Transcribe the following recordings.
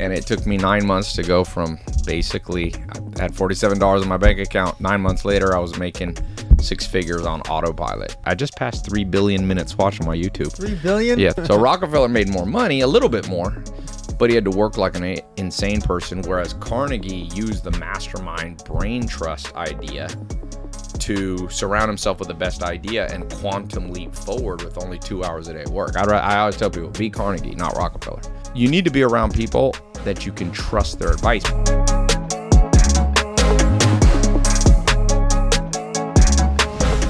And it took me 9 months to go from basically, I had $47 in my bank account. 9 months later, I was making six figures on autopilot. I just passed 3 billion minutes watching my YouTube. 3 billion? Yeah. So Rockefeller made more money, a little bit more, but he had to work like an insane person. Whereas Carnegie used the mastermind brain trust idea to surround himself with the best idea and quantum leap forward with only 2 hours a day of work. I always tell people, be Carnegie, not Rockefeller. You need to be around people that you can trust their advice.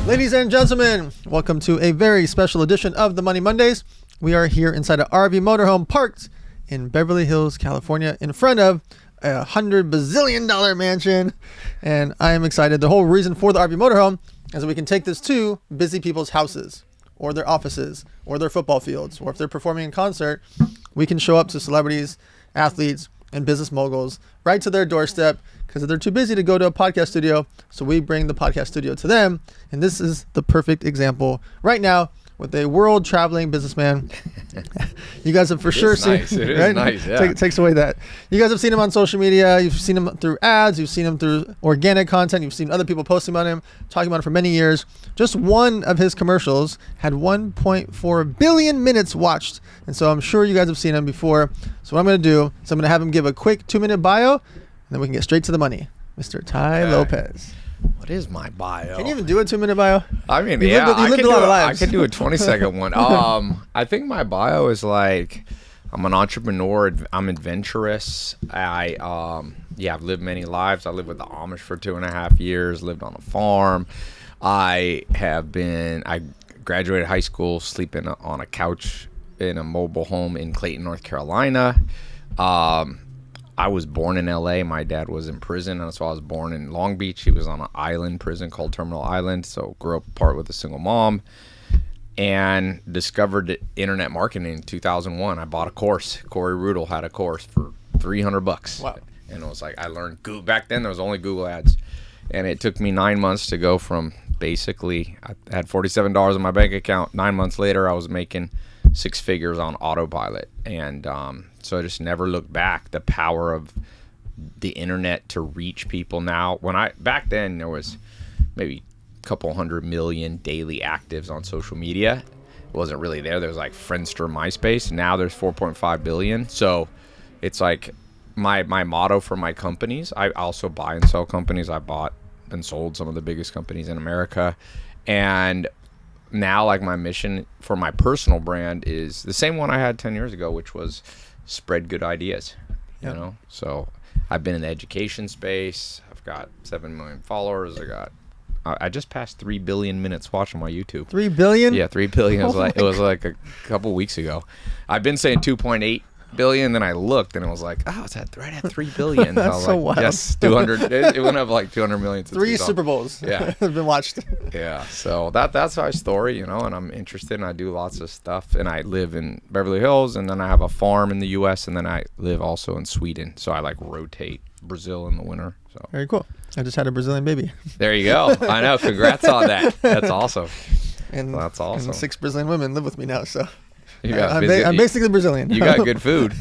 Ladies and gentlemen, welcome to a very special edition of the Money Mondays. We are here inside an RV motorhome parked in Beverly Hills, California, in front of a $100 bazillion mansion. And I am excited. The whole reason for the RV motorhome is that we can take this to busy people's houses or their offices or their football fields, or if they're performing a concert, we can show up to celebrities, athletes, and business moguls right to their doorstep because they're too busy to go to a podcast studio. So we bring the podcast studio to them. And this is the perfect example right now with a world traveling businessman. You guys have for sure seen nice. It is right? nice. Yeah. Takes away that. You guys have seen him on social media. You've seen him through ads. You've seen him through organic content. You've seen other people posting about him, talking about him for many years. Just one of his commercials had 1.4 billion minutes watched. And so I'm sure you guys have seen him before. So what I'm going to do is I'm going to have him give a quick 2-minute bio, and then we can get straight to the money. Mr. Tai Lopez. What is my bio? Can you even do a 2-minute bio? I mean, you yeah, lived a lot of lives. I could do a 20-second one. I think my bio is like, I'm an entrepreneur. I'm adventurous. I've lived many lives. I lived with the Amish for 2.5 years, lived on a farm. I graduated high school, sleeping on a couch in a mobile home in Clayton, North Carolina. I was born in LA. My dad was in prison, and so I was born in Long Beach. He was on an island prison called Terminal Island, so grew up apart with a single mom, and discovered internet marketing in 2001. I bought a course. Corey Rudel had a course for $300. Wow. And it was like, I learned Google. Back then there was only Google ads, and it took me 9 months to go from basically, I had $47 in my bank account. 9 months later, I was making six figures on autopilot. And so I just never looked back. The power of the internet to reach people now. Back then there was maybe a couple 100 million daily actives on social media. It wasn't really there. There was like Friendster, MySpace. Now there's 4.5 billion. So it's like my motto for my companies. I also buy and sell companies. I bought and sold some of the biggest companies in America. And now, like, my mission for my personal brand is the same one I had 10 years ago, which was spread good ideas. You know, so I've been in the education space. I've got 7 million followers. I just passed 3 billion minutes watching my YouTube. 3 billion? Yeah, 3 billion. It was like a couple weeks ago. I've been saying 2.8 billion, then I looked and it was like, oh, it's right at 3 billion. That's I was so like, wild. Yes, 200. It went up like 200 million. Three Super Bowls have been watched. Yeah, so that's my story, and I'm interested, and I do lots of stuff, and I live in Beverly Hills, and then I have a farm in the U.S., and then I live also in Sweden, so I like rotate Brazil in the winter. So very cool. I just had a Brazilian baby. There you go. I know. Congrats on that. That's awesome. And that's awesome. And 6 Brazilian women live with me now, so I'm basically Brazilian. You got good food.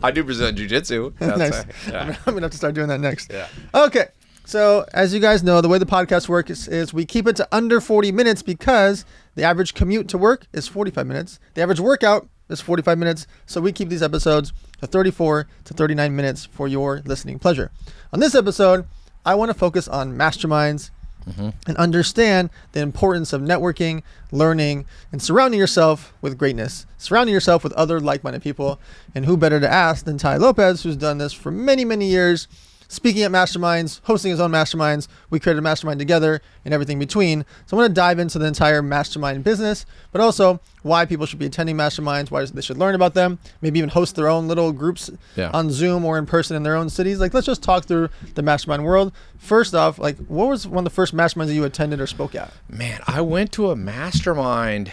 I do Brazilian jiu-jitsu. Nice. Yeah. I'm going to have to start doing that next. Yeah. Okay. So as you guys know, the way the podcast works is we keep it to under 40 minutes because the average commute to work is 45 minutes. The average workout is 45 minutes. So we keep these episodes to 34 to 39 minutes for your listening pleasure. On this episode, I want to focus on masterminds and understand the importance of networking, learning, and surrounding yourself with greatness, surrounding yourself with other like-minded people. And who better to ask than Tai Lopez, who's done this for many, many years, speaking at masterminds, hosting his own masterminds. We created a mastermind together and everything between. So I want to dive into the entire mastermind business, but also why people should be attending masterminds, why they should learn about them, maybe even host their own little groups on Zoom or in person in their own cities. Like, let's just talk through the mastermind world. First off, like, what was one of the first masterminds that you attended or spoke at? Man, I went to a mastermind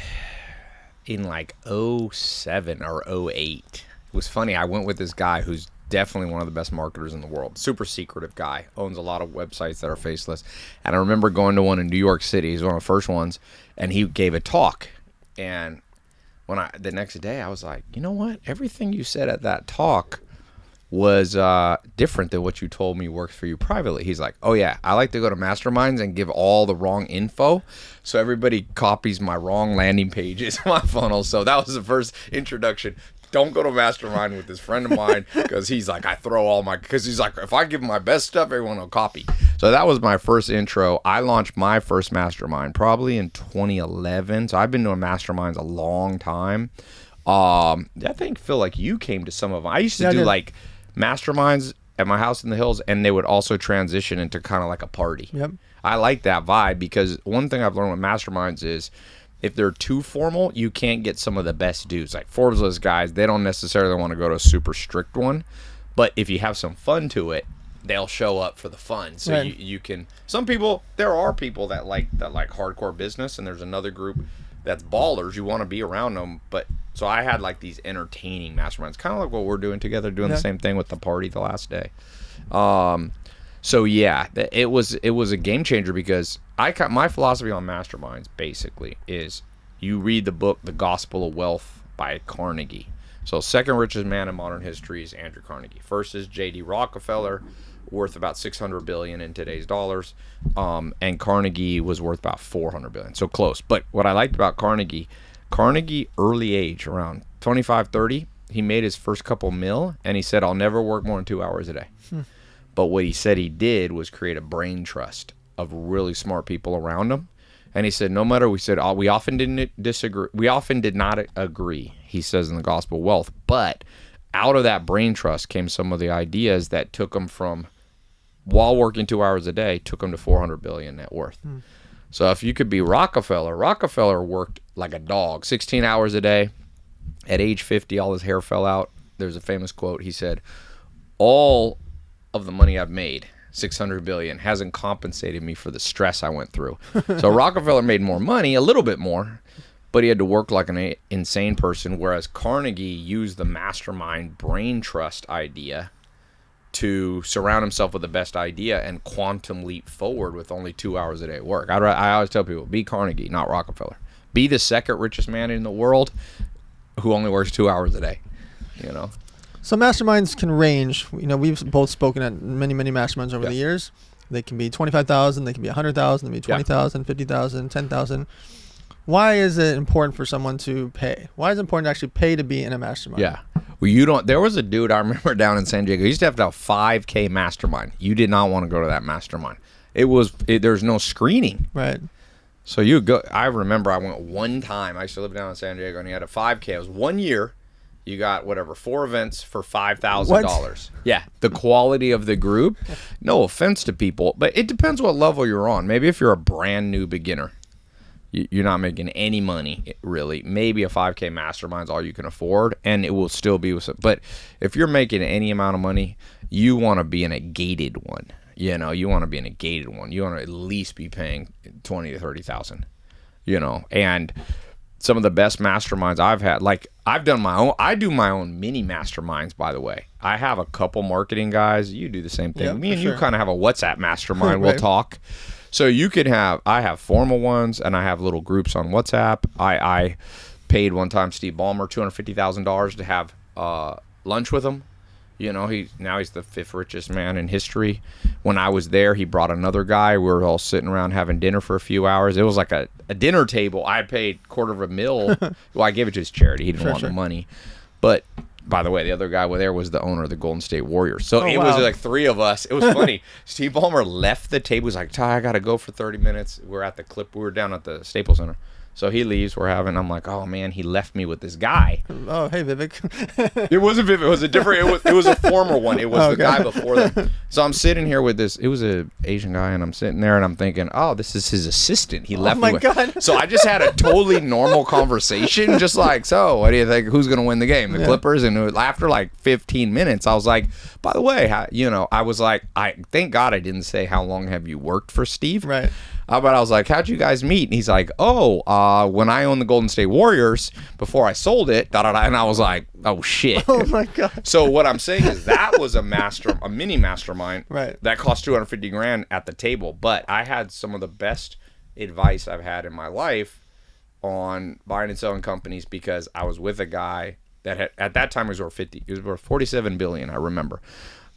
in like 07 or 08. It was funny. I went with this guy who's definitely one of the best marketers in the world. Super secretive guy. Owns a lot of websites that are faceless. And I remember going to one in New York City. He's one of the first ones. And he gave a talk. And the next day I was like, you know what? Everything you said at that talk was different than what you told me works for you privately. He's like, oh yeah, I like to go to Masterminds and give all the wrong info, so everybody copies my wrong landing pages, my funnel. So that was the first introduction. Don't go to Mastermind with this friend of mine, because he's like, I throw all my, because he's like, if I give him my best stuff, everyone will copy. So that was my first intro. I launched my first Mastermind probably in 2011. So I've been doing Masterminds a long time. I think, Phil, like you came to some of them. I used to do like Masterminds at my house in the hills, and they would also transition into kind of like a party. Yep. I like that vibe, because one thing I've learned with Masterminds is if they're too formal, you can't get some of the best dudes. Like Forbes list guys, they don't necessarily want to go to a super strict one, but if you have some fun to it, they'll show up for the fun. So right. you can, some people, there are people that like hardcore business, and there's another group that's ballers. You want to be around them. But so I had like these entertaining Masterminds, kind of like what we're doing together, doing the same thing with the party the last day. So yeah, it was a game changer, because my philosophy on Masterminds basically is you read the book The Gospel of Wealth by Carnegie. So second richest man in modern history is Andrew Carnegie. First is J.D. Rockefeller, worth about $600 billion in today's dollars, and Carnegie was worth about $400 billion. So close. But what I liked about Carnegie early age, around 25, 30, he made his first couple mil, and he said, I'll never work more than 2 hours a day. But what he said he did was create a brain trust of really smart people around him. And he said, no matter, we often didn't disagree. We often did not agree, he says in the Gospel of Wealth. But out of that brain trust came some of the ideas that took him from, while working 2 hours a day, took him to $400 billion net worth. So if you could be Rockefeller worked like a dog, 16 hours a day. At age 50, all his hair fell out. There's a famous quote. He said, all of the money I've made, $600 billion, hasn't compensated me for the stress I went through. So Rockefeller made more money, a little bit more, but he had to work like an insane person, whereas Carnegie used the mastermind brain trust idea to surround himself with the best idea and quantum leap forward with only 2 hours a day at work. I always tell people, be Carnegie, not Rockefeller. Be the second richest man in the world who only works 2 hours a day, you know? So masterminds can range. You know, we've both spoken at many masterminds over the years. They can be 25,000, they can be 100,000, they can be 20,000, 50,000, 10,000. Why is it important for someone to pay? Why is it important to actually pay to be in a mastermind? Yeah. Well, there was a dude I remember down in San Diego. He used to have 5K mastermind. You did not want to go to that mastermind. There's no screening. Right. So you go. I remember I went one time. I used to live down in San Diego, and he had a 5K. It was 1 year. You got 4 events for $5,000. Yeah, the quality of the group. No offense to people, but it depends what level you're on. Maybe if you're a brand new beginner, you're not making any money really. Maybe a 5K mastermind's all you can afford, and it will still be. But if you're making any amount of money, you want to be in a gated one. You know, you want to be in a gated one. You want to at least be paying $20,000 to $30,000. You know, and some of the best masterminds I've had, like I've done my own. I do my own mini masterminds, by the way. I have a couple marketing guys. You do the same thing. Me and you kind of have a WhatsApp mastermind. We'll talk. So you could I have formal ones, and I have little groups on WhatsApp. I paid one time Steve Ballmer $250,000 to have lunch with him. You know, he's the 5th richest man in history. When I was there, he brought another guy. We were all sitting around having dinner for a few hours. It was like a dinner table. I paid $250,000. Well, I gave it to his charity. He didn't want the money. But by the way, the other guy there was the owner of the Golden State Warriors. So it was like 3 of us. It was funny. Steve Ballmer left the table. He was like, Tai, I got to go for 30 minutes. We were down at the Staples Center. So he leaves. I'm like, oh man, he left me with this guy. Oh, hey, Vivek. It wasn't Vivek. It was a different. It was a former one. It was the guy before that. So I'm sitting here with this. It was an Asian guy, and I'm sitting there, and I'm thinking, oh, this is his assistant. He left me with. Oh my God. So I just had a totally normal conversation, just like, so what do you think? Who's gonna win the game? The Clippers. And after like 15 minutes, I was like, by the way, I was like, I thank God I didn't say how long have you worked for Steve. Right. But I was like, how'd you guys meet? And he's like, when I owned the Golden State Warriors, before I sold it, and I was like, oh shit. Oh my God. So what I'm saying is that was a mini mastermind that cost $250,000 at the table. But I had some of the best advice I've had in my life on buying and selling companies, because I was with a guy that had, at that time was worth 50. It was worth 47 billion. I remember.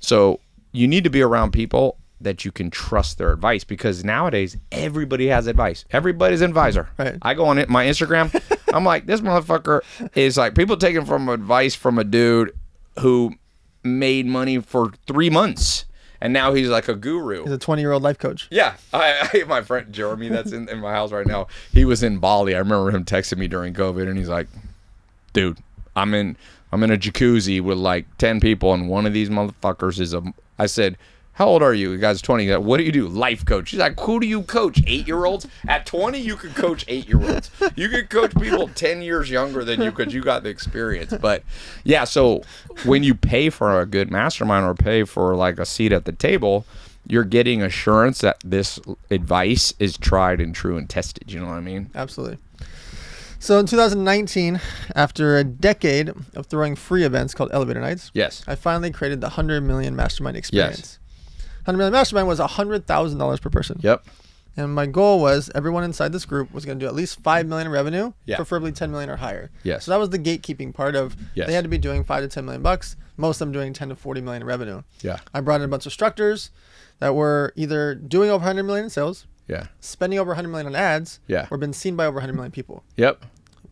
So you need to be around people that you can trust their advice, because nowadays everybody has advice. Everybody's an advisor. Right. I go on it, my Instagram. I'm like, this motherfucker is like, people taking from advice from a dude who made money for 3 months. And now he's like a guru. He's a 20-year-old life coach. Yeah. I my friend Jeremy, that's in my house right now, he was in Bali. I remember him texting me during COVID, and he's like, dude, I'm in a jacuzzi with like 10 people, and one of these motherfuckers is I said, how old are you? The guy's 20. Like, what do you do? Life coach. He's like, who do you coach? 8-year-olds? At 20, you can coach 8-year-olds. You can coach people 10 years younger than you, because you got the experience. But yeah, so when you pay for a good mastermind or pay for like a seat at the table, you're getting assurance that this advice is tried and true and tested. You know what I mean? Absolutely. So in 2019, after a decade of throwing free events called Elevator Nights, Yes. I finally created the 100 Million Mastermind experience. Yes. 100 Million Mastermind was $100,000 per person. Yep. And my goal was everyone inside this group was going to do at least 5 million in revenue, Yeah. preferably 10 million or higher. Yes. So that was the gatekeeping part of Yes. they had to be doing 5 to 10 million bucks, most of them doing 10 to 40 million in revenue. Yeah. I brought in a bunch of instructors that were either doing over 100 million in sales, Yeah. spending over 100 million on ads, Yeah. or been seen by over 100 million people. Yep.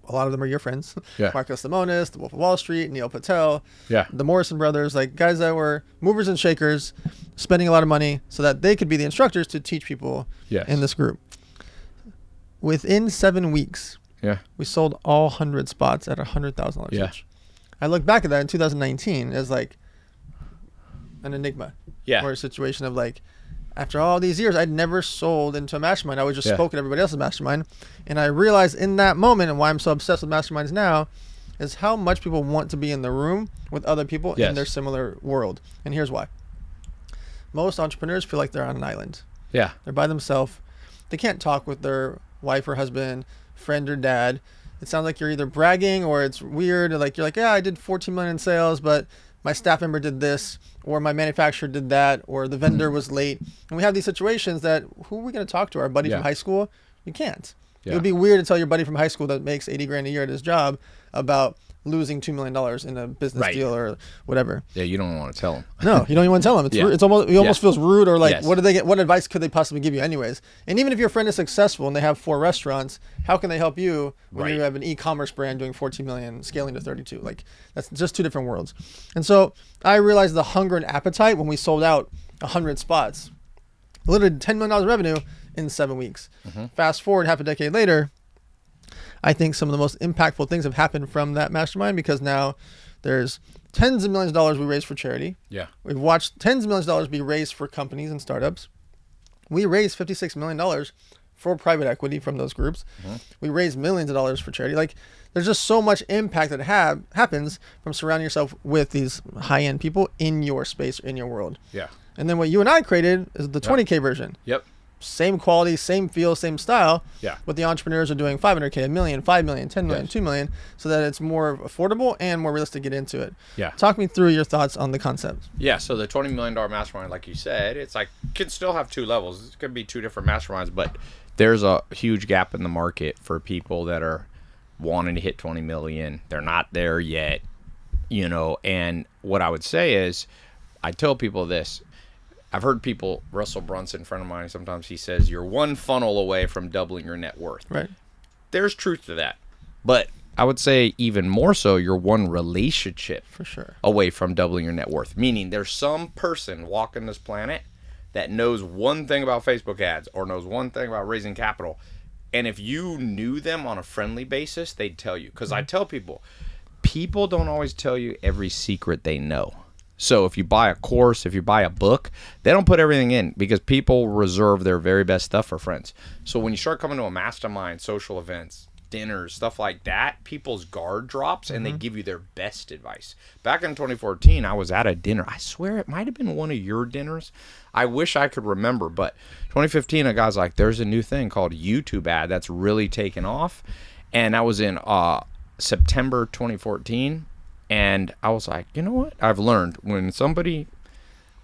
A lot of them are your friends. Yeah. Marcus Lemonis, The Wolf of Wall Street, Neil Patel, Yeah. the Morrison brothers, like guys that were movers and shakers, spending a lot of money so that they could be the instructors to teach people Yes. in this group. Within 7 weeks, Yeah. we sold all 100 spots at $100,000 Yeah. each. I look back at that in 2019 as like an enigma. Yeah. Or a situation of like, after all these years, I'd never sold into a mastermind. I would just Yeah. spoke at everybody else's mastermind. And I realized in that moment, and why I'm so obsessed with masterminds now, is how much people want to be in the room with other people Yes. in their similar world. And here's why. Most entrepreneurs feel like they're on an island. Yeah. They're by themselves. They can't talk with their wife or husband, friend or dad. It sounds like you're either bragging or it's weird. Or like you're like, yeah, I did 14 million in sales, but my staff member did this, or my manufacturer did that, or the vendor was late. And we have these situations that who are we going to talk to? Our buddy Yeah. from high school? You can't. It Yeah. would be weird to tell your buddy from high school that makes 80 grand a year at his job about losing $2 million in a business Right. deal or whatever. Yeah. You don't want to tell them. No, you don't even want to tell them. It's Yeah. it's almost Yeah. feels rude, or like Yes. what do they get? What advice could they possibly give you anyways? And even if your friend is successful and they have 4 restaurants, how can they help you when Right. you have an e-commerce brand doing 14 million, scaling to 32? Like that's just 2 different worlds. And so I realized the hunger and appetite when we sold out 100 spots, literally $10 million revenue in 7 weeks. Fast forward half a decade later, I think some of the most impactful things have happened from that mastermind, because now there's tens of millions of dollars we raised for charity. Yeah. We've watched tens of millions of dollars be raised for companies and startups. We raised $56 million for private equity from those groups. We raised millions of dollars for charity. Like there's just so much impact that happens from surrounding yourself with these high-end people in your space, in your world. Yeah. And then what you and I created is the 20K version. Yep. Same quality, same feel, same style. Yeah. But the entrepreneurs are doing 500K, a million, 5 million, 10 million, Yes. 2 million, so that it's more affordable and more realistic to get into it. Yeah. Talk me through your thoughts on the concept. Yeah, so the $20 million mastermind, like you said, it's like, can still have 2 levels. It could be 2 different masterminds, but there's a huge gap in the market for people that are wanting to hit 20 million. They're not there yet, you know, and what I would say is, I tell people this. I've heard people, Russell Brunson, a friend of mine, sometimes he says, you're 1 funnel away from doubling your net worth. Right. There's truth to that. But I would say even more so, you're 1 relationship For sure. away from doubling your net worth. Meaning there's some person walking this planet that knows 1 thing about Facebook ads or knows 1 thing about raising capital. And if you knew them on a friendly basis, they'd tell you. Because I tell people don't always tell you every secret they know. So if you buy a course, if you buy a book, they don't put everything in, because people reserve their very best stuff for friends. So when you start coming to a mastermind, social events, dinners, stuff like that, people's guard drops and they give you their best advice. Back in 2014, I was at a dinner. I swear it might have been one of your dinners. I wish I could remember, but 2015, a guy's like, there's a new thing called YouTube ad that's really taken off. And that was in September 2014. And I was like, you know what? I've learned when somebody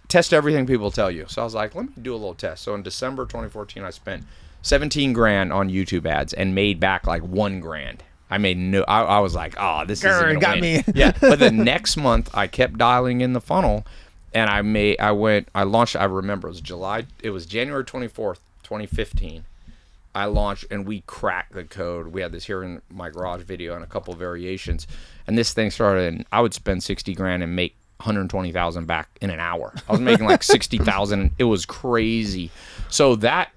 test everything people tell you. So I was like, let me do a little test. So in December 2014, I spent 17 grand on YouTube ads and made back like 1 grand. I was like, oh, this is Grr, got me. Yeah. But the next month I kept dialing in the funnel, and I launched, I remember it was January 24th, 2015. I launched, and we cracked the code. We had this here in my garage video and a couple of variations. And this thing started, and I would spend 60 grand and make 120,000 back in an hour. I was making like 60,000. It was crazy. So that,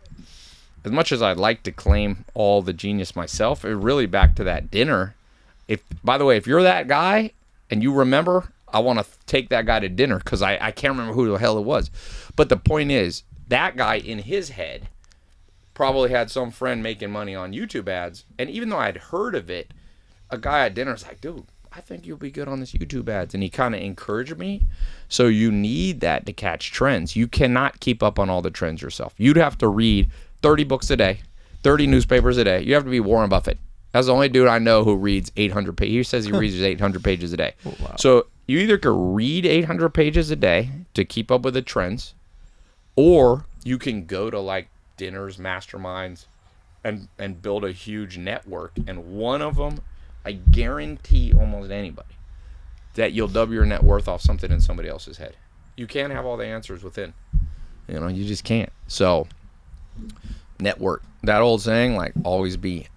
as much as I'd like to claim all the genius myself, it really back to that dinner. By the way, if you're that guy and you remember, I want to take that guy to dinner, because I can't remember who the hell it was. But the point is, that guy in his head probably had some friend making money on YouTube ads. And even though I'd heard of it, a guy at dinner was like, dude, I think you'll be good on this YouTube ads. And he kind of encouraged me. So you need that to catch trends. You cannot keep up on all the trends yourself. You'd have to read 30 books a day, 30 newspapers a day. You have to be Warren Buffett. That's the only dude I know who reads 800 pages. He says he reads 800 pages a day. Oh, wow. So you either can read 800 pages a day to keep up with the trends, or you can go to like dinners, masterminds, and build a huge network. And one of them, I guarantee almost anybody that you'll double your net worth off something in somebody else's head. You can't have all the answers within. You just can't. So network. That old saying, like, always be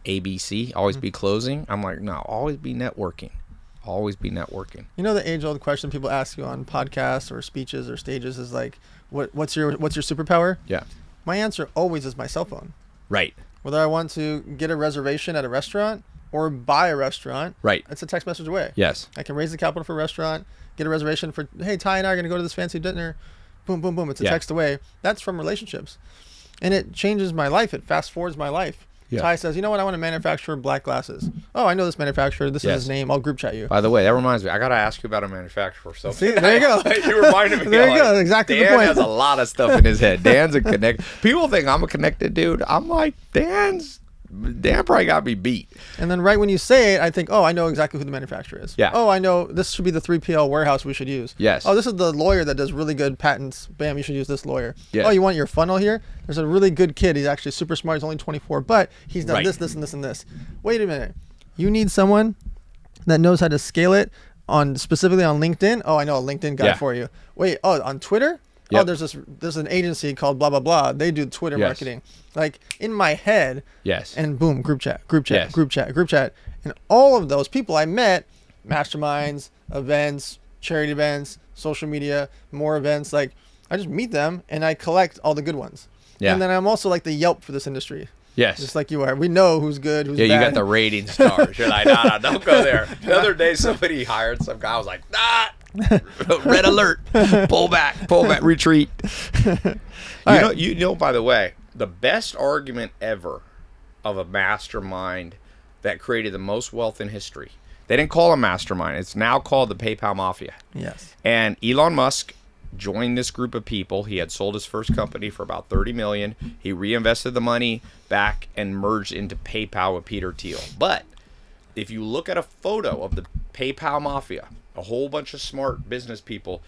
ABC, always be closing. I'm like, no, always be networking. Always be networking. You know, the age-old question people ask you on podcasts or speeches or stages is like, what's your superpower? Yeah. My answer always is my cell phone. Right. Whether I want to get a reservation at a restaurant or buy a restaurant, right, it's a text message away. Yes. I can raise the capital for a restaurant, get a reservation for, hey, Ty and I are going to go to this fancy dinner. Boom, boom, boom. It's a text away. That's from relationships. And it changes my life. It fast forwards my life. Yeah. Ty says, you know what? I want to manufacture black glasses. Oh, I know this manufacturer. This is his name. I'll group chat you. By the way, that reminds me. I got to ask you about a manufacturer. So see, there you go. You reminded me. There you go. Exactly Dan the point. has a lot of stuff in his head. Dan's a connect. People think I'm a connected dude. I'm like, Dan probably got me beat. And then right when you say it, I think, oh, I know exactly who the manufacturer is. Yeah. Oh, I know this should be the 3PL warehouse we should use. Yes. Oh, this is the lawyer that does really good patents. Bam, you should use this lawyer. Yes. Oh, you want your funnel here? There's a really good kid. He's actually super smart. He's only 24, but he's done this, this, and this, and this. Wait a minute. You need someone that knows how to scale it specifically on LinkedIn. Oh, I know a LinkedIn guy for you. Wait, on Twitter? Yep. Oh, there's an agency called blah, blah, blah. They do Twitter marketing. Like in my head. Yes. And boom, group chat. And all of those people I met, masterminds, events, charity events, social media, more events, like I just meet them and I collect all the good ones. Yeah. And then I'm also like the Yelp for this industry. Yes. Just like you are. We know who's good, who's bad. Yeah, you got the rating stars. You're like, no, don't go there. The other day somebody hired some guy. I was like, red alert. Pull back, retreat. You know, by the way, the best argument ever of a mastermind that created the most wealth in history. They didn't call it a mastermind. It's now called the PayPal Mafia. Yes. And Elon Musk joined this group of people. He had sold his first company for about $30 million. He reinvested the money back and merged into PayPal with Peter Thiel. But if you look at a photo of the PayPal Mafia, a whole bunch of smart business people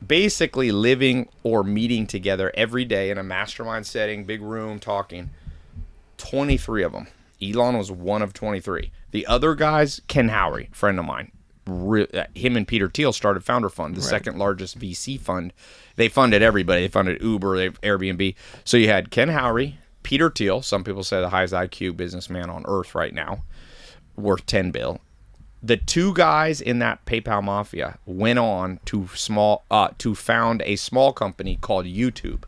basically living or meeting together every day in a mastermind setting, big room, talking. 23 of them. Elon was one of 23. The other guys, Ken Howry, friend of mine. Him and Peter Thiel started Founder Fund, the second largest VC fund. They funded everybody. They funded Uber, Airbnb. So you had Ken Howry, Peter Thiel, some people say the highest IQ businessman on earth right now, worth $10 billion. The two guys in that PayPal Mafia went on to found a small company called YouTube.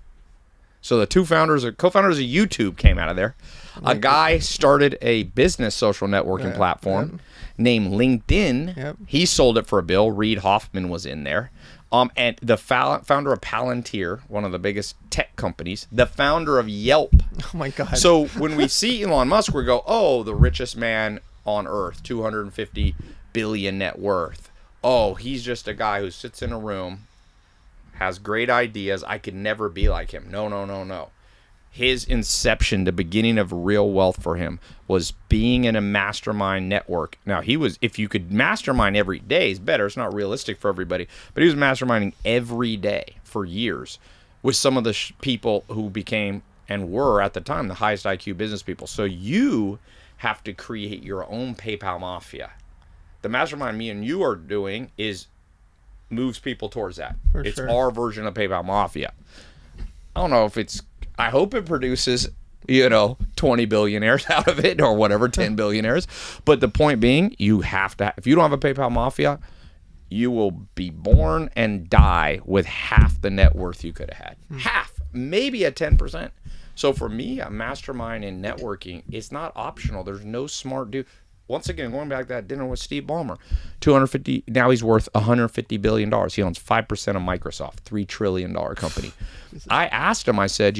So the co-founders of YouTube came out of there. A guy started a business social networking platform named LinkedIn. Yep. He sold it for $1 billion. Reid Hoffman was in there. And the founder of Palantir, one of the biggest tech companies, the founder of Yelp. Oh my God. So when we see Elon Musk, we go, oh, the richest man on earth, 250 billion net worth. Oh, he's just a guy who sits in a room, has great ideas. I could never be like him. No. His inception, the beginning of real wealth for him, was being in a mastermind network. Now, if you could mastermind every day, it's better. It's not realistic for everybody. But he was masterminding every day for years with some of the people who became and were at the time the highest IQ business people. So you have to create your own PayPal Mafia. The mastermind me and you are doing is moves people towards that. It's our version of PayPal Mafia. I don't know if it's, I hope it produces, 20 billionaires out of it or whatever, 10 billionaires. But the point being, you have to, if you don't have a PayPal Mafia, you will be born and die with half the net worth you could have had. Half, maybe a 10%. So for me, a mastermind in networking, it's not optional. There's no smart dude. Once again, going back to that dinner with Steve Ballmer, 250. Now he's worth $150 billion. He owns 5% of Microsoft, $3 trillion company. I asked him, I said,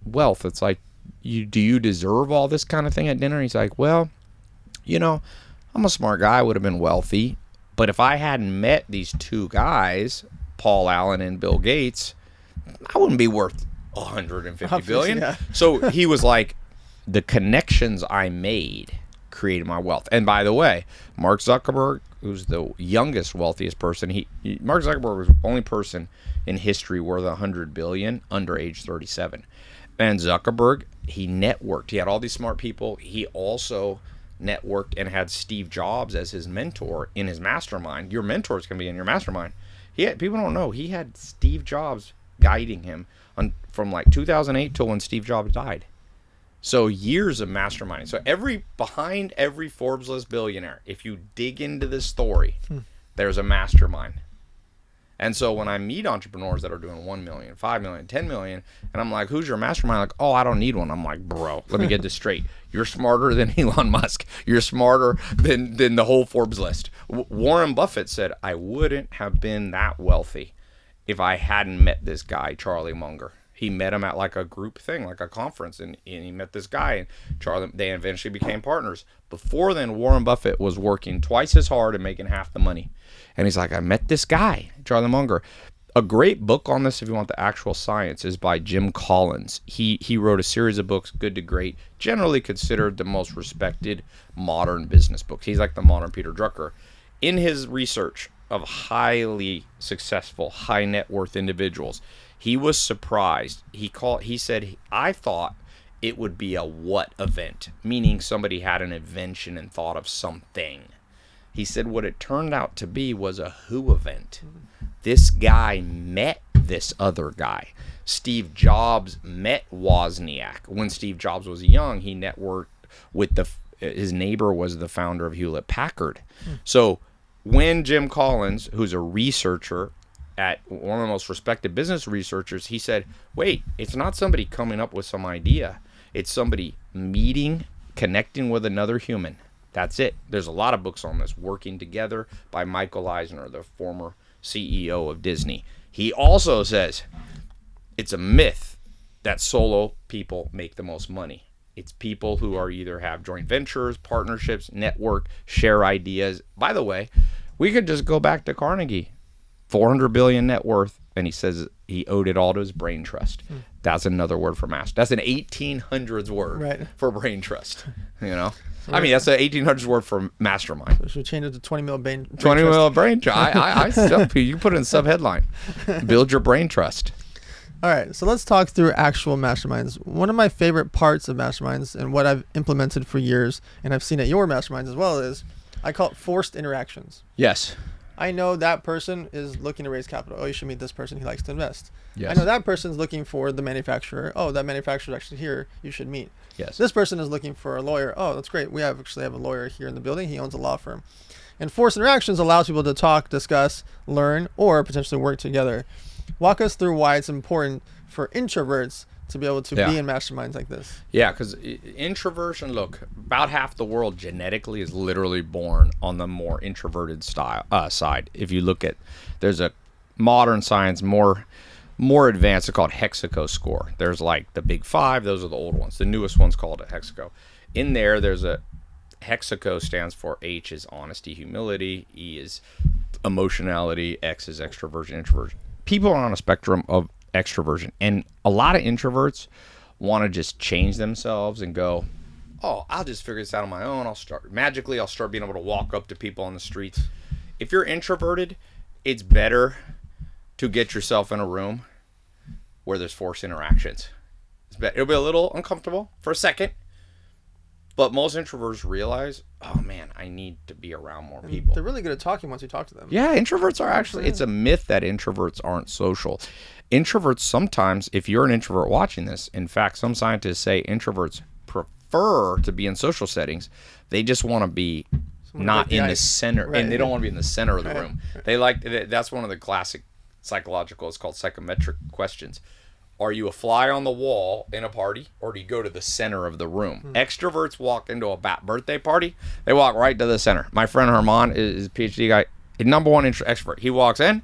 wealth, it's like, do you deserve all this kind of thing at dinner? He's like, well, I'm a smart guy. I would have been wealthy. But if I hadn't met these two guys, Paul Allen and Bill Gates, I wouldn't be worth 150 billion. Yeah. So he was like, the connections I made created my wealth. And by the way, Mark Zuckerberg, who's the youngest, wealthiest person, Mark Zuckerberg was the only person in history worth 100 billion under age 37. And Zuckerberg, he networked. He had all these smart people. He also networked and had Steve Jobs as his mentor in his mastermind. Your mentor is going to be in your mastermind. People don't know, he had Steve Jobs guiding him from like 2008 till when Steve Jobs died. So years of masterminding. So behind every Forbes list billionaire, if you dig into this story, there's a mastermind. And so when I meet entrepreneurs that are doing 1 million, 5 million, 10 million, and I'm like, who's your mastermind? Like, oh, I don't need one. I'm like, bro, let me get this straight. You're smarter than Elon Musk. You're smarter than the whole Forbes list. Warren Buffett said, I wouldn't have been that wealthy if I hadn't met this guy, Charlie Munger. He met him at like a group thing, like a conference, and he met this guy, and they eventually became partners. Before then, Warren Buffett was working twice as hard and making half the money. And he's like, I met this guy, Charlie Munger. A great book on this, if you want the actual science, is by Jim Collins. He wrote a series of books, Good to Great, generally considered the most respected modern business books. He's like the modern Peter Drucker. In his research of highly successful, high net worth individuals, he was surprised. He said, I thought it would be a what event, meaning somebody had an invention and thought of something. He said what it turned out to be was a who event. This guy met this other guy. Steve Jobs met Wozniak. When Steve Jobs was young, he networked with his neighbor was the founder of Hewlett Packard. So when Jim Collins, who's a researcher at one of the most respected business researchers, he said, wait, it's not somebody coming up with some idea. It's somebody meeting, connecting with another human. That's it. There's a lot of books on this. Working Together by Michael Eisner, the former CEO of Disney. He also says it's a myth that solo people make the most money. It's people who are either have joint ventures, partnerships, network, share ideas. By the way, we could just go back to Carnegie. 400 billion net worth, and he says he owed it all to his brain trust. That's another word for master. That's an 1800s word for brain trust. I mean, that's an 1800s word for mastermind. So should we change it to 20 mil brain trust? 20 mil brain trust. You can put it in sub headline. Build your brain trust. All right, so let's talk through actual masterminds. One of my favorite parts of masterminds and what I've implemented for years, and I've seen at your masterminds as well, is I call it forced interactions. Yes. I know that person is looking to raise capital. Oh, you should meet this person. He likes to invest. Yes. I know that person's looking for the manufacturer. Oh, that manufacturer's actually here. You should meet. Yes. This person is looking for a lawyer. Oh, that's great. We actually have a lawyer here in the building. He owns a law firm. And forced interactions allows people to talk, discuss, learn, or potentially work together. Walk us through why it's important for introverts to be able to be in masterminds like this. Yeah, because introversion, look, about half the world genetically is literally born on the more introverted side. If you look at, there's a modern science, more advanced, it's called Hexaco score. There's like the big five, those are the old ones. The newest one's called a Hexaco. In there's a Hexaco stands for H is honesty, humility, E is emotionality, X is extroversion, introversion. People are on a spectrum of extroversion, and a lot of introverts want to just change themselves and go, oh, I'll just figure this out on my own. I'll start being able to walk up to people on the streets. If you're introverted, it's better to get yourself in a room where there's forced interactions. It'll be a little uncomfortable for a second. But most introverts realize, oh man, I need to be around more And people. they're really good at talking once you talk to them. Yeah, introverts are actually, it's a myth that introverts aren't social. Introverts sometimes, if you're an introvert watching this, in fact, some scientists say introverts prefer to be in social settings. They just want to be not in the center, and they don't want to be in the center of the room. They like, that's one of the classic psychological, it's called psychometric questions. Are you a fly on the wall in a party, or do you go to the center of the room? Extroverts walk into a birthday party, they walk right to the center. My friend Herman is a PhD guy, number one extrovert. He walks in,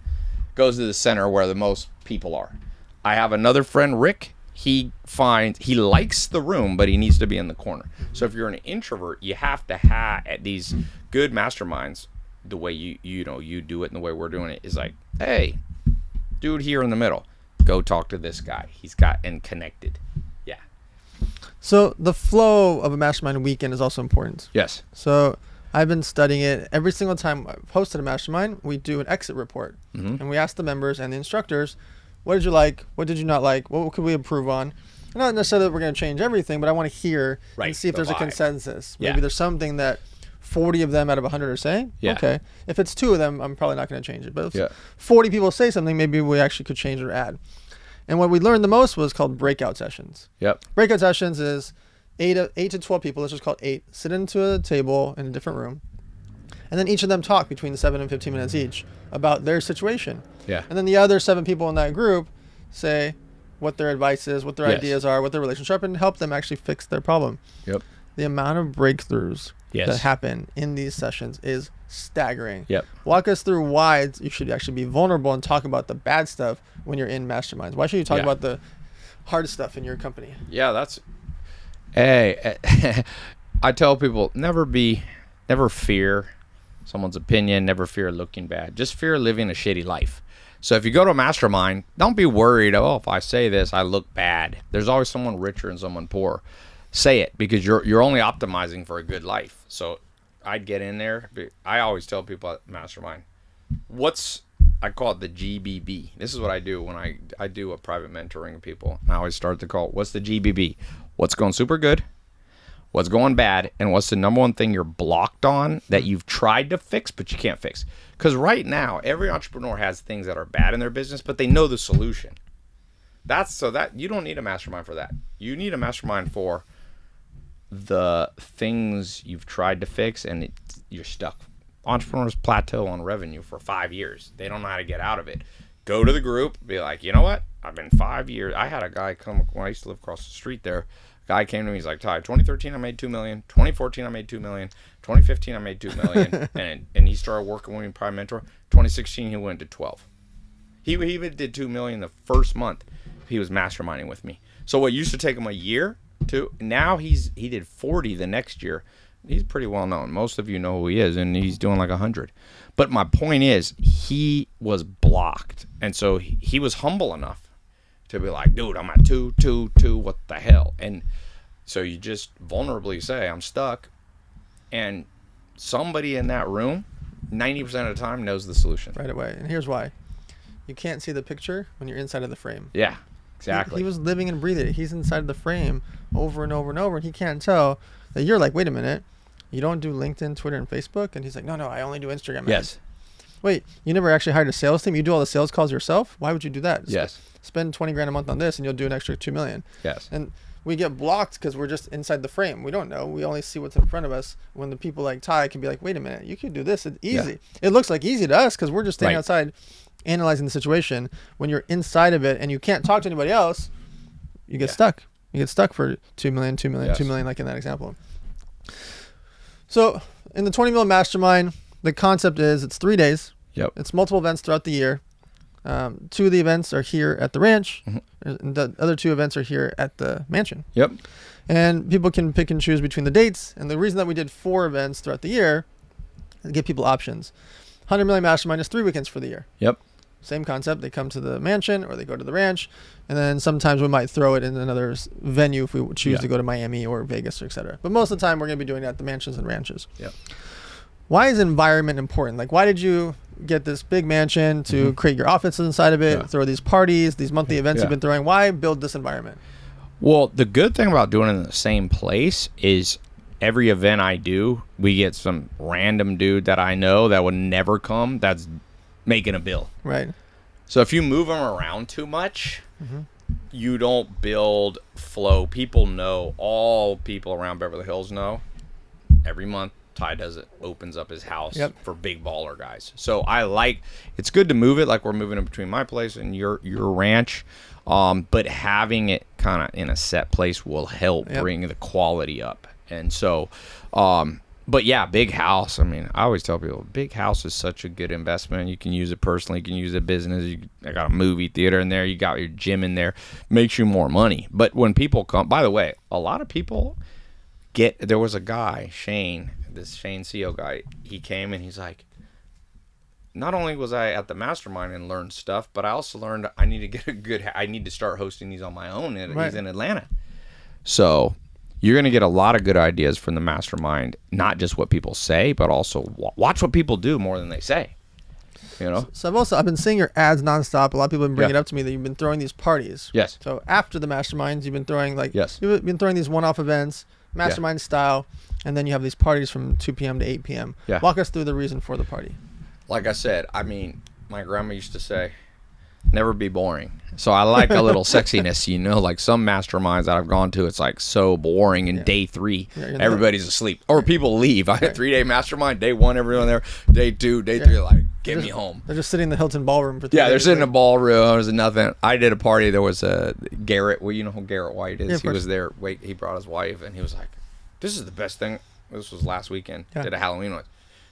goes to the center where the most people are. I have another friend, Rick. He likes the room, but he needs to be in the corner. So if you're an introvert, you have to have at these good masterminds, the way you do it and the way we're doing it is like, hey, dude here in the middle, go talk to this guy. He's got and connected. Yeah. So the flow of a mastermind weekend is also important. Yes. So I've been studying it. Every single time I've hosted a mastermind, we do an exit report. And we ask the members and the instructors, what did you like? What did you not like? What could we improve on? And not necessarily that we're going to change everything, but I want to hear and see if there's a consensus. Maybe there's something that 40 of them out of 100 are saying. Okay. If it's 2 of them, I'm probably not going to change it. But if 40 people say something, maybe we actually could change or add. And what we learned the most was called breakout sessions. Breakout sessions is 8 to 12 people, let's just call it 8, sit into a table in a different room. And then each of them talk between 7 and 15 minutes each about their situation. And then the other 7 people in that group say what their advice is, what their ideas are, what their relationship, and help them actually fix their problem. The amount of breakthroughs that happen in these sessions is staggering. Walk us through why you should actually be vulnerable and talk about the bad stuff when you're in masterminds. Why should you talk about the hard stuff in your company? Hey, I tell people, never fear someone's opinion, never fear looking bad. Just fear living a shitty life. So if you go to a mastermind, don't be worried, oh, if I say this, I look bad. There's always someone richer and someone poor. Say it, because you're only optimizing for a good life. So I'd get in there. I always tell people at mastermind, I call it the GBB. This is what I do when I do a private mentoring of people. I always start the call, what's the GBB? What's going super good? What's going bad? And what's the number one thing you're blocked on that you've tried to fix but you can't fix? Because right now, every entrepreneur has things that are bad in their business, but they know the solution. That you don't need a mastermind for that. You need a mastermind for the things you've tried to fix and you're stuck. Entrepreneurs plateau on revenue for 5 years. They don't know how to get out of it. Go to the group, be like, you know what? I've been 5 years. I had a guy come when I used to live across the street there. Guy came to me, he's like, Tai, 2013 I made $2 million, 2014 I made $2 million, 2015 I made $2 million, and he started working with me in Prime Mentor. 2016 he went to 12. He even did $2 million the first month he was masterminding with me. So what used to take him a year to, now he did 40 the next year. He's pretty well known. Most of you know who he is, and he's doing like 100. But my point is, he was blocked, and so he was humble enough to be like, dude, I'm at 2, what the hell? And so you just vulnerably say, I'm stuck. And somebody in that room, 90% of the time, knows the solution. Right away. And here's why. You can't see the picture when you're inside of the frame. Yeah, exactly. He was living and breathing it. He's inside of the frame over and over and over, and he can't tell that you're like, wait a minute, you don't do LinkedIn, Twitter, and Facebook? And he's like, no, I only do Instagram. Yes. Wait, you never actually hired a sales team? You do all the sales calls yourself? Why would you do that? Yes. Spend 20 grand a month on this and you'll do an extra 2 million. Yes. And we get blocked because we're just inside the frame. We don't know. We only see what's in front of us. When the people like Tai can be like, wait a minute, you could do this. It's easy. Yeah. It looks like easy to us because we're just standing outside analyzing the situation. When you're inside of it and you can't talk to anybody else, you get stuck. You get stuck for 2 million, 2 million, 2 million, like in that example. So in the 20 Million Mastermind, the concept is it's 3 days. It's multiple events throughout the year. 2 of the events are here at the ranch. And the other 2 events are here at the mansion. And people can pick and choose between the dates. And the reason that we did 4 events throughout the year is to give people options. 100 Million Mastermind is 3 weekends for the year. Same concept. They come to the mansion or they go to the ranch. And then sometimes we might throw it in another venue if we choose to go to Miami or Vegas, or et cetera. But most of the time we're going to be doing it at the mansions and ranches. Why is environment important? Like, why did you get this big mansion to create your office inside of it, throw these parties, these monthly events you've been throwing? Why build this environment? Well, the good thing about doing it in the same place is every event I do, we get some random dude that I know that would never come that's making a bill. Right. So if you move them around too much, you don't build flow. People know, all people around Beverly Hills know, every month Tai opens up his house for big baller guys. So it's good to move it like we're moving it between my place and your ranch. But having it kind of in a set place will help bring the quality up. And so, but yeah, big house. I mean, I always tell people, big house is such a good investment. You can use it personally. You can use it business. I got a movie theater in there. You got your gym in there. Makes you more money. But when people come, by the way, a lot of people there was a guy, Shane CEO guy. He came and he's like, not only was I at the mastermind and learned stuff, but I also learned I need to start hosting these on my own. And he's in Atlanta. So you're going to get a lot of good ideas from the mastermind, not just what people say, but also watch what people do more than they say. You know? So I've been seeing your ads nonstop. A lot of people have been bringing it up to me that you've been throwing these parties. Yes. So after the masterminds, you've been throwing you've been throwing these one-off events, mastermind style, and then you have these parties from 2 p.m. to 8 p.m. Yeah. Walk us through the reason for the party. Like I said, I mean, my grandma used to say, never be boring. So I like a little sexiness, like some masterminds that I've gone to, it's like so boring. In day 3, everybody's asleep. Or people leave. I had a 3-day mastermind. Day 1, everyone there. Day 2, day 3, like, get me home. They're just sitting in the Hilton ballroom for 3 days. Yeah, they're sitting in a ballroom. There's nothing. I did a party. There was a Garrett. Well, you know who Garrett White is. He was there. He brought his wife, and he was like, this is the best thing. This was last weekend. Did a Halloween one.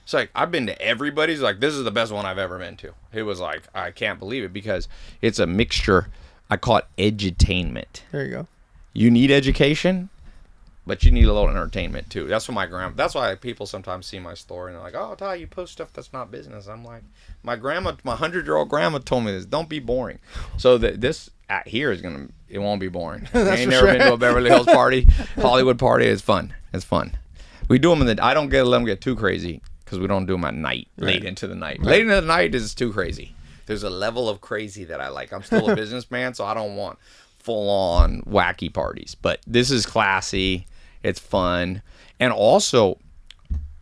It's like, I've been to everybody's. Like, this is the best one I've ever been to. It was like, I can't believe it because it's a mixture. I call it edutainment. There you go. You need education, but you need a little entertainment too. That's what that's why people sometimes see my story and they're like, oh, Tai, you post stuff that's not business. I'm like, my 100-year-old grandma told me this. Don't be boring. So this here it won't be boring. You ain't never been to a Beverly Hills party, Hollywood party. It's fun. It's fun. We do them I don't let them get too crazy. Because we don't do them at night, late into the night. Late into the night is too crazy. There's a level of crazy that I like. I'm still a businessman, so I don't want full-on wacky parties. But this is classy. It's fun. And also,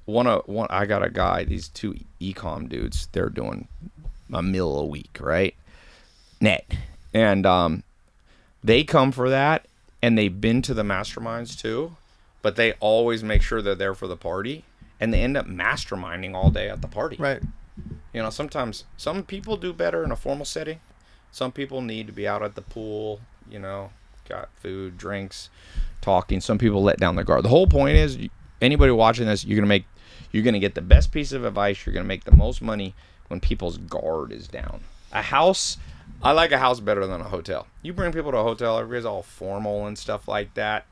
I got a guy, these 2 e-com dudes, they're doing $1 million a week, right? Net. And they come for that, and they've been to the masterminds too, but they always make sure they're there for the party. And they end up masterminding all day at the party. Right. Sometimes some people do better in a formal setting. Some people need to be out at the pool, got food, drinks, talking. Some people let down their guard. The whole point is, anybody watching this, you're gonna get the best piece of advice. You're gonna make the most money when people's guard is down. A house, I like a house better than a hotel. You bring people to a hotel, everybody's all formal and stuff like that.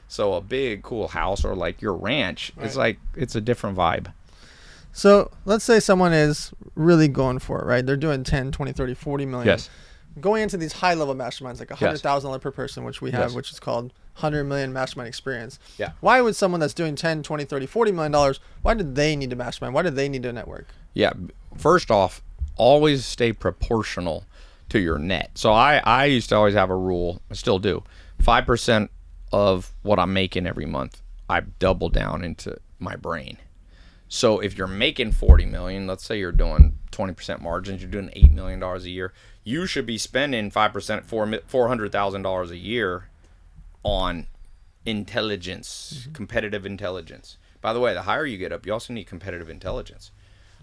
So a big, cool house or like your ranch, it's a different vibe. So let's say someone is really going for it, right? They're doing 10, 20, 30, 40 million. Yes. Going into these high-level masterminds, like $100,000 per person, which we have, which is called 100 million mastermind experience. Yeah. Why would someone that's doing 10, 20, 30, 40 million dollars, why do they need a mastermind? Why do they need a network? Yeah. First off, always stay proportional to your net. So I used to always have a rule, I still do, 5% of what I'm making every month, I double down into my brain. So if you're making 40 million, let's say you're doing 20% margins, you're doing $8 million a year, you should be spending 5%, $400,000 a year on intelligence, competitive intelligence. By the way, the higher you get up, you also need competitive intelligence.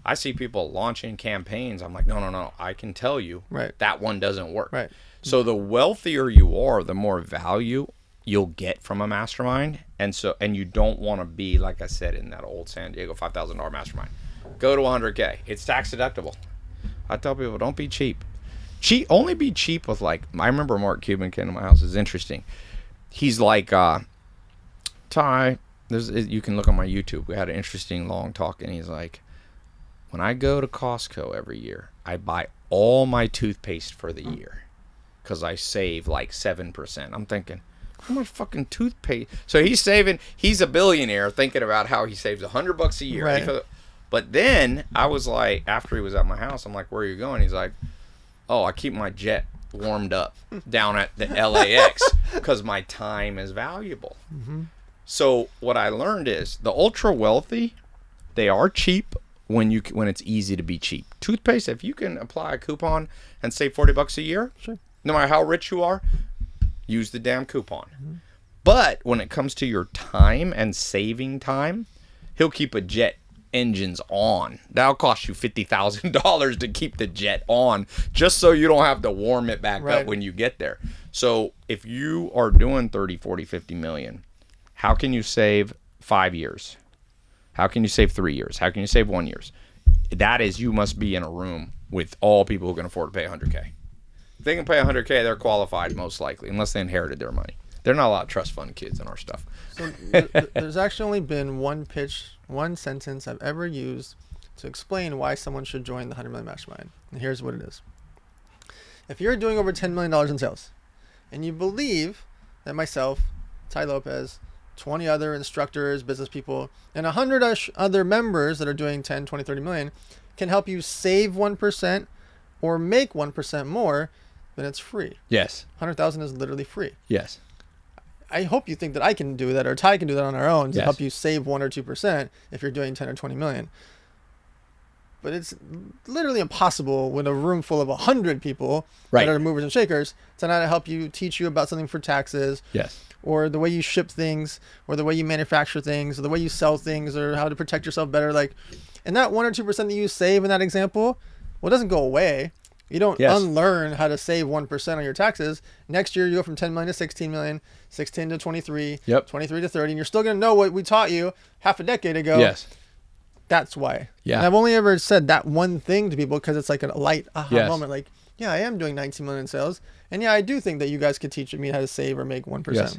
I see people launching campaigns. I'm like, no, I can tell you that one doesn't work. Right. So the wealthier you are, the more value you'll get from a mastermind. And you don't want to be, like I said, in that old San Diego $5,000 mastermind. Go to 100K. It's tax deductible. I tell people, don't be cheap. Only be cheap with I remember Mark Cuban came to my house. It's interesting. He's like, Tai, you can look on my YouTube. We had an interesting long talk, and he's like, when I go to Costco every year, I buy all my toothpaste for the year because I save 7%. I'm thinking, how much fucking toothpaste? So he's a billionaire thinking about how he saves $100 a year. Right. But then I was like, after he was at my house, I'm like, where are you going? He's like, oh, I keep my jet warmed up down at the LAX because my time is valuable. Mm-hmm. So what I learned is the ultra wealthy, they are cheap when it's easy to be cheap. Toothpaste, if you can apply a coupon and save $40 a year, Sure. no matter how rich you are, use the damn coupon. Mm-hmm. But when it comes to your time and saving time, he'll keep a jet engines on. That'll cost you $50,000 to keep the jet on, just so you don't have to warm it back up when you get there. So if you are doing 30, 40, 50 million, how can you save 5 years? How can you save 3 years? How can you save 1 year? That is, you must be in a room with all people who can afford to pay $100K. If they can pay $100K, they're qualified most likely, unless they inherited their money. They're not a lot of trust fund kids in our stuff. So there's actually only been one sentence I've ever used to explain why someone should join the 100 Million Mastermind. And here's what it is. If you're doing over $10 million in sales, and you believe that myself, Tai Lopez, 20 other instructors, business people, and 100 other members that are doing 10, 20, 30 million can help you save 1% or make 1% more, then it's free. Yes. 100,000 is literally free. Yes. I hope you think that I can do that, or Tai can do that on our own to Yes. help you save 1 or 2% if you're doing 10 or 20 million. But it's literally impossible with a room full of 100 people Right. that are movers and shakers to not help you, teach you about something for taxes, Yes. or the way you ship things, or the way you manufacture things, or the way you sell things, or how to protect yourself better. Like, and that 1 or 2% that you save in that example, well, it doesn't go away. You don't unlearn how to save 1% on your taxes. Next year, you go from 10 million to 16 million, 16 to 23, 23 to 30, and you're still going to know what we taught you half a decade ago. Yes. That's why. Yeah. And I've only ever said that one thing to people because it's like a light aha Yes. moment. Like, yeah, I am doing 19 million in sales. And yeah, I do think that you guys could teach me how to save or make 1%. Yes.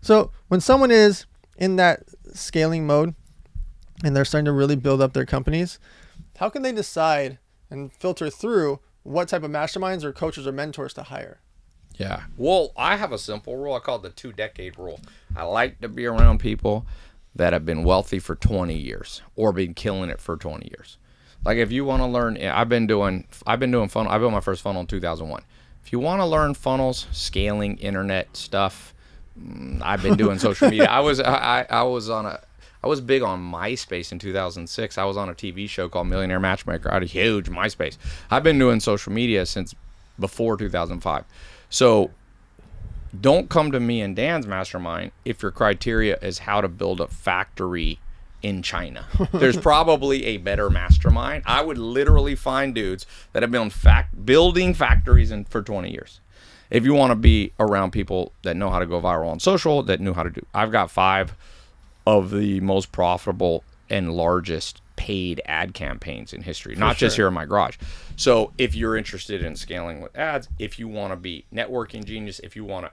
So when someone is in that scaling mode and they're starting to really build up their companies, how can they decide and filter through what type of masterminds or coaches or mentors to hire? Yeah. Well, I have a simple rule. I call it the 2-decade rule. I like to be around people that have been wealthy for 20 years or been killing it for 20 years. Like if you want to learn, I've been doing funnel. I built my first funnel in 2001. If you want to learn funnels, scaling, internet stuff, I've been doing social media. I was big on MySpace in 2006. I was on a TV show called Millionaire Matchmaker. I had a huge MySpace. I've been doing social media since before 2005. So don't come to me and Dan's mastermind if your criteria is how to build a factory in China. There's probably a better mastermind. I would literally find dudes that have been building factories for 20 years. If you want to be around people that know how to go viral on social, that knew how to do. I've got 5 of the most profitable and largest paid ad campaigns in history, not just here in my garage. So if you're interested in scaling with ads, if you want to be networking genius, if you want to,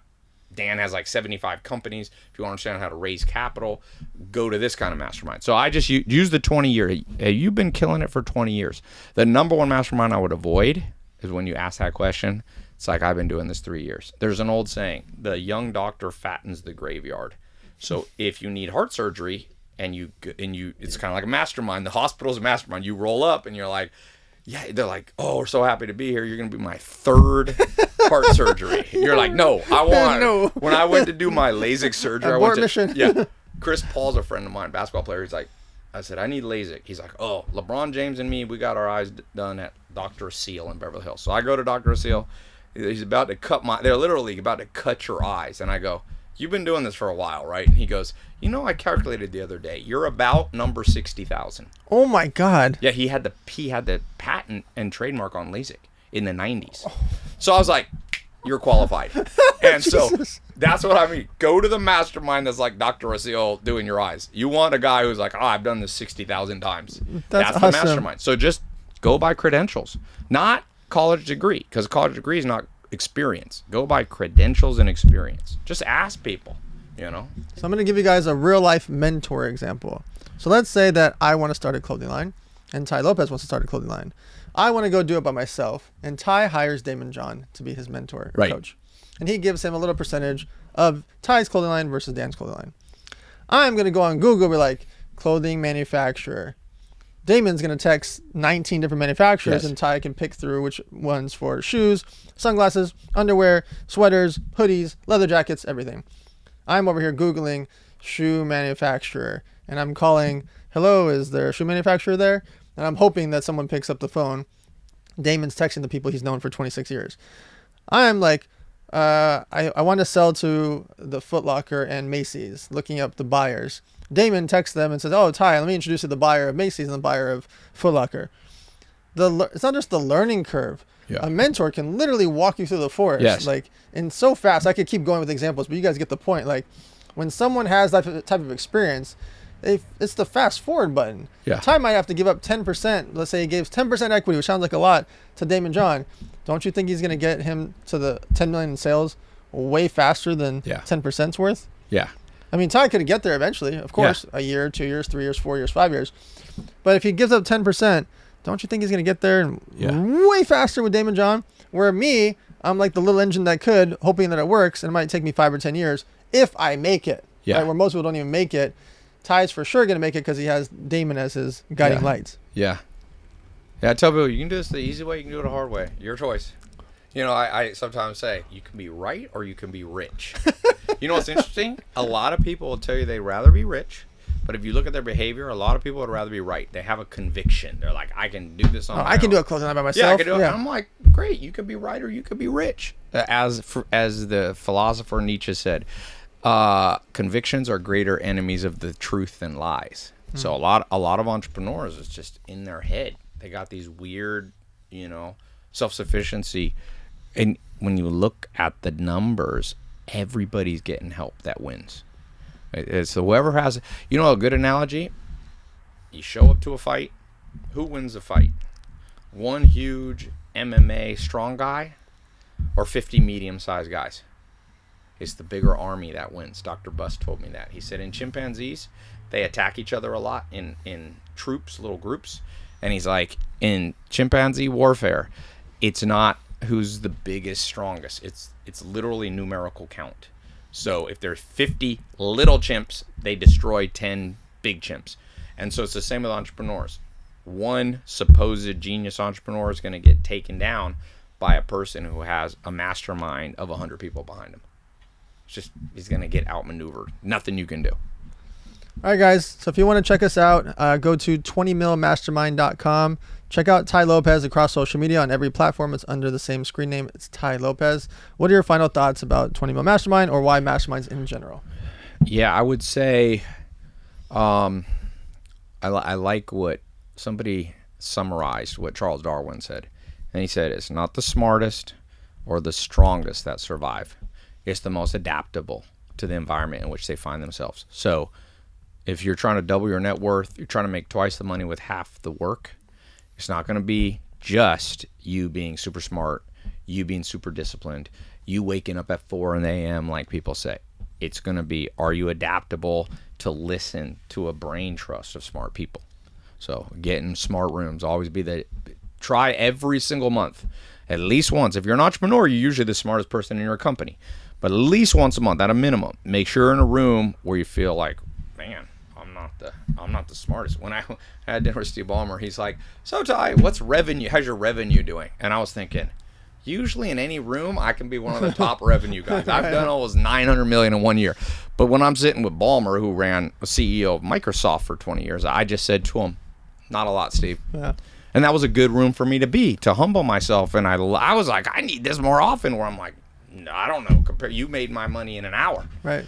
Dan has like 75 companies. If you want to understand how to raise capital, go to this kind of mastermind. So I just use the 20 year. Hey, you've been killing it for 20 years. The number one mastermind I would avoid is when you ask that question. It's like, I've been doing this 3 years. There's an old saying, the young doctor fattens the graveyard. So if you need heart surgery and you it's kind of like a mastermind. The hospital's a mastermind. You roll up and you're like, yeah, they're like, oh, we're so happy to be here. You're going to be my 3rd heart surgery. You're like, no, I want No. When I went to do my LASIK surgery, Abort mission. Yeah. Chris Paul's a friend of mine, basketball player. He's like, I said, I need LASIK. He's like, oh, LeBron James and me, we got our eyes done at Dr. Seal in Beverly Hills. So I go to Dr. Seal. He's about to they're literally about to cut your eyes. And I go, you've been doing this for a while, right? And he goes, I calculated the other day. You're about number 60,000. Oh my God. Yeah, he had the patent and trademark on LASIK in the 90s. So I was like, you're qualified. And so that's what I mean. Go to the mastermind that's like Dr. Rasil doing your eyes. You want a guy who's like, I've done this 60,000 times. That's the awesome. mastermind. So just go by credentials, not college degree, because college degree is not experience. Go by credentials and experience. Just ask people, So I'm going to give you guys a real life mentor example. So let's say that I want to start a clothing line and Tai Lopez wants to start a clothing line. I want to go do it by myself, and Tai hires Damon John to be his mentor or coach. And he gives him a little percentage of Tai's clothing line versus Dan's clothing line. I'm going to go on Google and be like, clothing manufacturer. Damon's going to text 19 different manufacturers, and Tai can pick through which ones for shoes, sunglasses, underwear, sweaters, hoodies, leather jackets, everything. I'm over here Googling shoe manufacturer, and I'm calling, hello, is there a shoe manufacturer there? And I'm hoping that someone picks up the phone. Damon's texting the people he's known for 26 years. I'm like, I want to sell to the Foot Locker and Macy's, looking up the buyers. Damon texts them and says, oh, Tai, let me introduce you to the buyer of Macy's and the buyer of Foot Locker. It's not just the learning curve. Yeah. A mentor can literally walk you through the forest. Yes. Like, and so fast. I could keep going with examples, but you guys get the point. Like, when someone has that type of experience, it's the fast forward button. Yeah. Tai might have to give up 10%. Let's say he gives 10% equity, which sounds like a lot, to Damon John. Don't you think he's going to get him to the 10 million in sales way faster than 10%'s worth? Yeah. I mean, Tai could get there eventually, of course, a year, 2 years, 3 years, 4 years, 5 years. But if he gives up 10%, don't you think he's going to get there way faster with Damon John? Where me, I'm like the little engine that could, hoping that it works, and it might take me 5 or 10 years if I make it. Yeah. Right? Where most people don't even make it. Tai's for sure going to make it because he has Damon as his guiding lights. Yeah. Yeah, I tell people, you can do this the easy way, you can do it the hard way. Your choice. You know, I sometimes say, you can be right or you can be rich. You know what's interesting? A lot of people will tell you they'd rather be rich, but if you look at their behavior, a lot of people would rather be right. They have a conviction. They're like, I can do this on my own. I can do a clothing line by myself. Yeah, I can do it. Yeah. I'm like, great, you could be right or you could be rich. As the philosopher Nietzsche said, convictions are greater enemies of the truth than lies. So a lot of entrepreneurs, it's just in their head. They got these weird, self-sufficiency. And when you look at the numbers, everybody's getting help that wins. It's whoever has, a good analogy, you show up to a fight, who wins the fight? One huge MMA strong guy or 50 medium-sized guys? It's the bigger army that wins. Dr. Buss told me that. He said in chimpanzees, they attack each other a lot in troops, little groups. And he's like, in chimpanzee warfare, it's not who's the biggest, strongest. It's literally numerical count. So if there's 50 little chimps, they destroy 10 big chimps. And so it's the same with entrepreneurs. One supposed genius entrepreneur is going to get taken down by a person who has a mastermind of 100 people behind him. He's going to get outmaneuvered. Nothing you can do. All right, guys. So if you want to check us out, go to 20millmastermind.com. Check out Tai Lopez across social media on every platform. It's under the same screen name. It's Tai Lopez. What are your final thoughts about 20 Mil Mastermind or why masterminds in general? Yeah, I would say I like what somebody summarized what Charles Darwin said. And he said, it's not the smartest or the strongest that survive. It's the most adaptable to the environment in which they find themselves. So if you're trying to double your net worth, you're trying to make twice the money with half the work, it's not going to be just you being super smart, you being super disciplined, you waking up at 4 a.m. like people say. It's going to be, are you adaptable to listen to a brain trust of smart people? So get in smart rooms. Always try every single month, at least once. If you're an entrepreneur, you're usually the smartest person in your company. But at least once a month, at a minimum, make sure you're in a room where you feel like, man, I'm not the smartest. When I had dinner with Steve Ballmer, he's like, so Tai, how's your revenue doing? And I was thinking, usually in any room, I can be one of the top revenue guys. I've done almost 900 million in 1 year. But when I'm sitting with Ballmer, who ran a CEO of Microsoft for 20 years, I just said to him, not a lot, Steve. Yeah. And that was a good room for me to humble myself. And I was like, I need this more often, where I'm like, no, I don't know. You made my money in an hour. Right.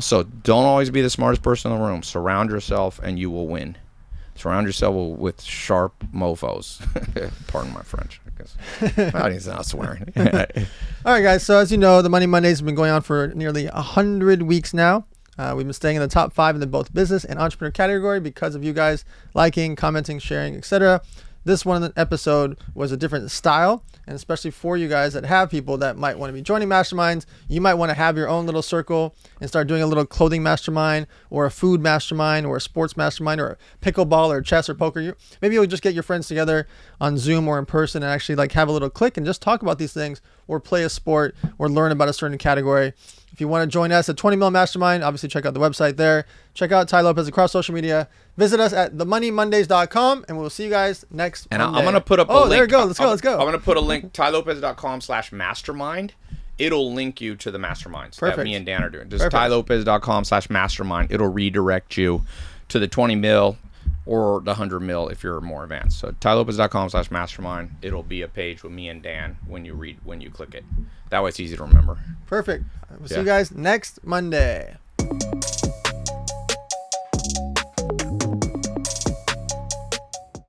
So don't always be the smartest person in the room. Surround yourself and you will win. Surround yourself with sharp mofos. Pardon my French, I guess. He's not swearing. All right, guys. So as you know, the Money Mondays have been going on for nearly 100 weeks now. We've been staying in the top 5 in the both business and entrepreneur category because of you guys liking, commenting, sharing, etc. This one episode was a different style, and especially for you guys that have people that might want to be joining masterminds, you might want to have your own little circle and start doing a little clothing mastermind or a food mastermind or a sports mastermind or a pickleball or chess or poker. Maybe you'll just get your friends together on Zoom or in person and actually have a little click and just talk about these things or play a sport or learn about a certain category. If you want to join us at 20 Mil Mastermind, obviously check out the website there. Check out Tai Lopez across social media. Visit us at themoneymondays.com, and we'll see you guys next Monday. I'm going to put up a link. There we go. Let's go. I'm going to put a link, tailopez.com/mastermind. it'll link you to the masterminds Perfect. that me and Dan are doing. Just Perfect. tailopez.com/mastermind. It'll redirect you to the 20 mil or the 100 mil if you're more advanced. So tailopez.com/mastermind. It'll be a page with me and Dan when you click it. That way it's easy to remember. Perfect. We'll see Yeah. you guys next Monday.